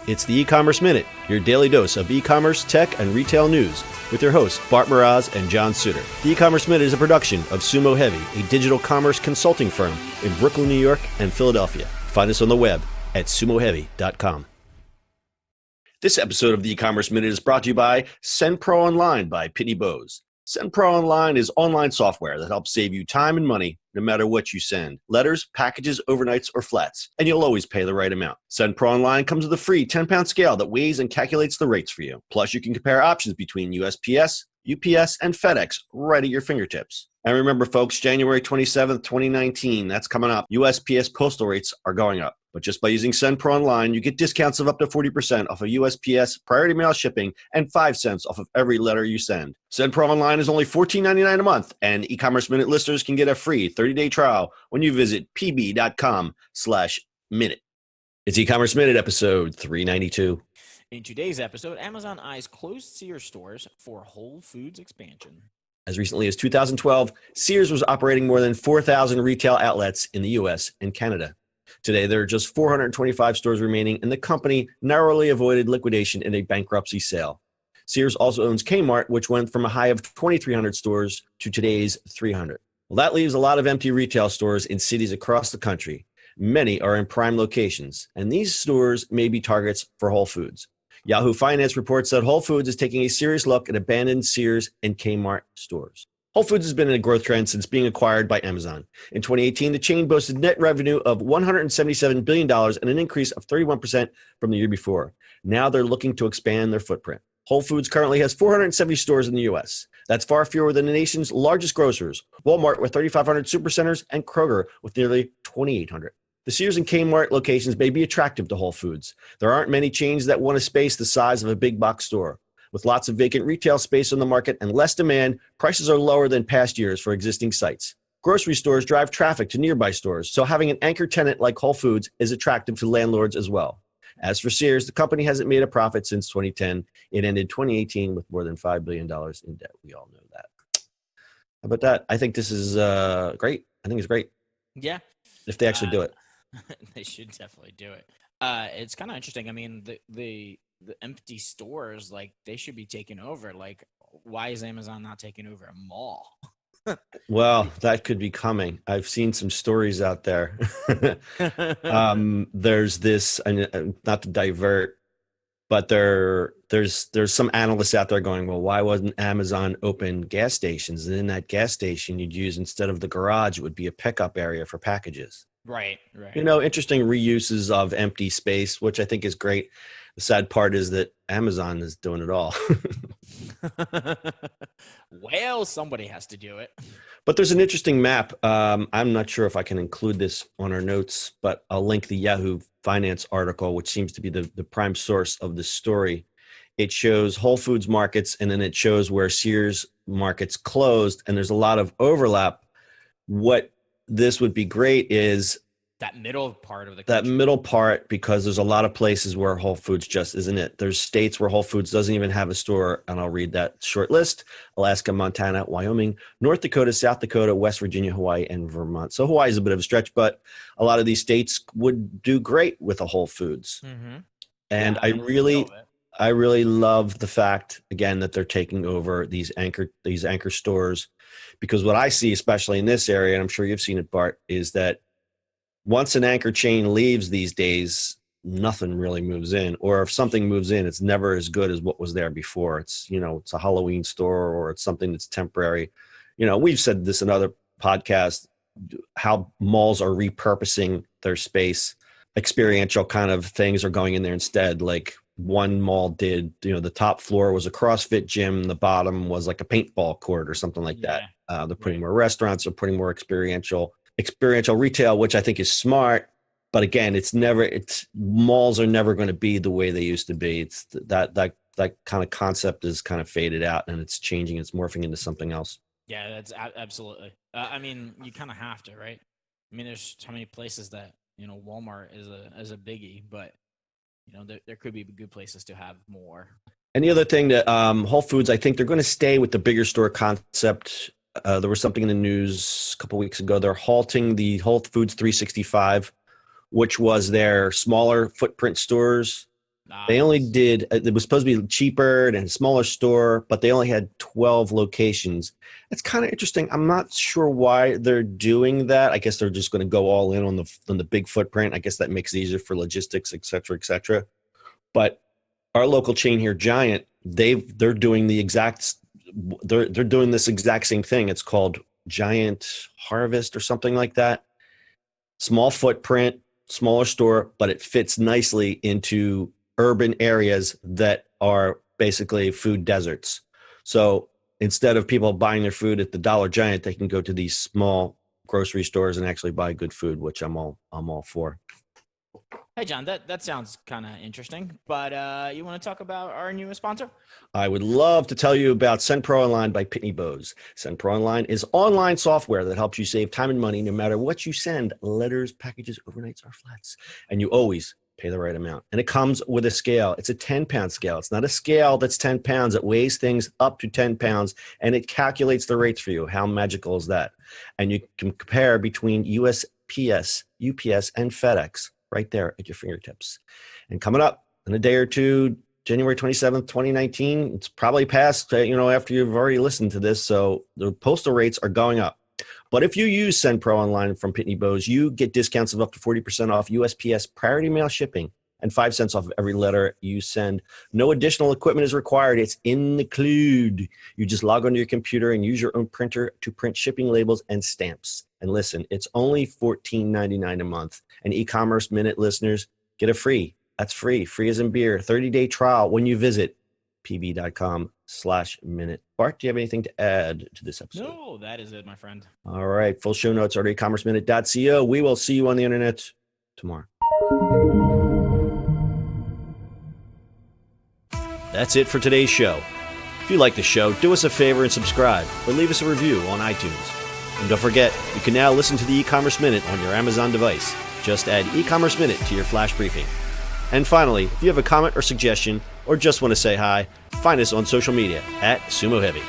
It's the e-commerce minute, your daily dose of e-commerce, tech, and retail news with your hosts Bart Mraz and John Suter. The e-commerce minute is a production of Sumo Heavy, a digital commerce consulting firm in Brooklyn, New York, and Philadelphia. Find us on the web at sumoheavy.com. This episode of the e-commerce minute is brought to you by SendPro Online by Pitney Bowes. SendPro Online is online software that helps save you time and money no matter what you send. Letters, packages, overnights, or flats. And you'll always pay the right amount. SendPro Online comes with a free 10-pound scale that weighs and calculates the rates for you. Plus, you can compare options between USPS, UPS, and FedEx right at your fingertips. And remember, folks, January 27th, 2019, that's coming up. USPS postal rates are going up. But just by using SendPro Online, you get discounts of up to 40% off of USPS priority mail shipping and 5 cents off of every letter you send. SendPro Online is only $14.99 a month, and e-commerce minute listeners can get a free 30-day trial when you visit pb.com/minute. It's e-commerce minute episode 392. In today's episode, Amazon eyes closed Sears stores for Whole Foods expansion. As recently as 2012, Sears was operating more than 4,000 retail outlets in the U.S. and Canada. Today, there are just 425 stores remaining, and the company narrowly avoided liquidation in a bankruptcy sale. Sears also owns K-Mart, which went from a high of 2,300 stores to today's 300. Well, that leaves a lot of empty retail stores in cities across the country. Many are in prime locations, and these stores may be targets for Whole Foods. Yahoo Finance reports that Whole Foods is taking a serious look at abandoned Sears and K-Mart stores. Whole Foods has been in a growth trend since being acquired by Amazon. In 2018, the chain boasted net revenue of $177 billion and an increase of 31% from the year before. Now they're looking to expand their footprint. Whole Foods currently has 470 stores in the U.S. That's far fewer than the nation's largest grocers, Walmart with 3,500 supercenters and Kroger with nearly 2,800. The Sears and K-Mart locations may be attractive to Whole Foods. There aren't many chains that want a space the size of a big box store. With lots of vacant retail space on the market and less demand, prices are lower than past years for existing sites. Grocery stores drive traffic to nearby stores, so having an anchor tenant like Whole Foods is attractive to landlords as well. As for Sears, the company hasn't made a profit since 2010. It ended 2018 with more than $5 billion in debt. We all know that. How about that? I think this is great. I think it's great. Yeah. If they actually do it. They should definitely do it. It's kind of interesting. I mean, the empty stores, like, they should be taken over. Like, why is Amazon not taking over a mall? Well, that could be coming. I've seen some stories out there. There's this, not to divert, but there's some analysts out there going, well, why wasn't Amazon open gas stations? And in that gas station, you'd use, instead of the garage, it would be a pickup area for packages. Right. Interesting reuses of empty space, which I think is great. The sad part is that Amazon is doing it all. Well, somebody has to do it. But there's an interesting map. I'm not sure if I can include this on our notes, but I'll link the Yahoo Finance article, which seems to be the prime source of the story. It shows Whole Foods markets, and then it shows where Sears markets closed, and there's a lot of overlap. What this would be great is that middle part of the country. That middle part, because there's a lot of places where Whole Foods just isn't it. There's states where Whole Foods doesn't even have a store, and I'll read that short list: Alaska, Montana, Wyoming, North Dakota, South Dakota, West Virginia, Hawaii, and Vermont. So Hawaii is a bit of a stretch, but a lot of these states would do great with a Whole Foods. Mm-hmm. And I really love the fact, again, that they're taking over these anchor stores, because what I see, especially in this area, and I'm sure you've seen it, Bart, is that once an anchor chain leaves these days, nothing really moves in. Or if something moves in, it's never as good as what was there before. It's, it's a Halloween store, or it's something that's temporary. We've said this in other podcasts, how malls are repurposing their space. Experiential kind of things are going in there instead. Like one mall did, the top floor was a CrossFit gym. The bottom was like a paintball court or something like that. They're putting more restaurants, they're putting more experiential retail, which I think is smart. But again, malls are never going to be the way they used to be. It's that kind of concept is kind of faded out, and it's changing. It's morphing into something else. Yeah, that's absolutely. I mean, you kind of have to, right? I mean, there's so many places that, Walmart is a biggie, but there could be good places to have more. And the other thing that Whole Foods, I think they're going to stay with the bigger store concept. There was something in the news a couple of weeks ago. They're halting the Whole Foods 365, which was their smaller footprint stores. They only Nice. did, it was supposed to be cheaper and a smaller store, but they only had 12 locations. It's kind of interesting. I'm not sure why they're doing that. I guess they're just going to go all in on the big footprint. I guess that makes it easier for logistics, et cetera, et cetera. But our local chain here, Giant, they're doing the exact, they're doing this exact same thing. It's called Giant Harvest or something like that. Small footprint, smaller store, but it fits nicely into urban areas that are basically food deserts. So instead of people buying their food at the Dollar Giant, they can go to these small grocery stores and actually buy good food, which I'm all for. Hey, John, that sounds kind of interesting, but you want to talk about our newest sponsor? I would love to tell you about Send Pro Online by Pitney Bowes. Send Pro Online is online software that helps you save time and money no matter what you send: letters, packages, overnights, or flats. And you always pay the right amount. And it comes with a scale. It's a 10-pound scale. It's not a scale that's 10 pounds. It weighs things up to 10 pounds, and it calculates the rates for you. How magical is that? And you can compare between USPS, UPS, and FedEx right there at your fingertips. And coming up in a day or two, January 27th, 2019, it's probably past, after you've already listened to this. So the postal rates are going up. But if you use Send Pro Online from Pitney Bowes, you get discounts of up to 40% off USPS priority mail shipping and 5 cents off of every letter you send. No additional equipment is required. It's included. You just log onto your computer and use your own printer to print shipping labels and stamps. And listen, it's only $14.99 a month. And eCommerce Minute listeners get a free as in beer, 30-day trial when you visit pb.com/minute. Bart, do you have anything to add to this episode? No, that is it, my friend. All right. Full show notes are at ecommerceminute.co. We will see you on the internet tomorrow. That's it for today's show. If you like the show, do us a favor and subscribe or leave us a review on iTunes. And don't forget, you can now listen to the e-commerce minute on your Amazon device. Just add e-commerce minute to your flash briefing. And finally, if you have a comment or suggestion or just want to say hi, find us on social media at Sumo Heavy.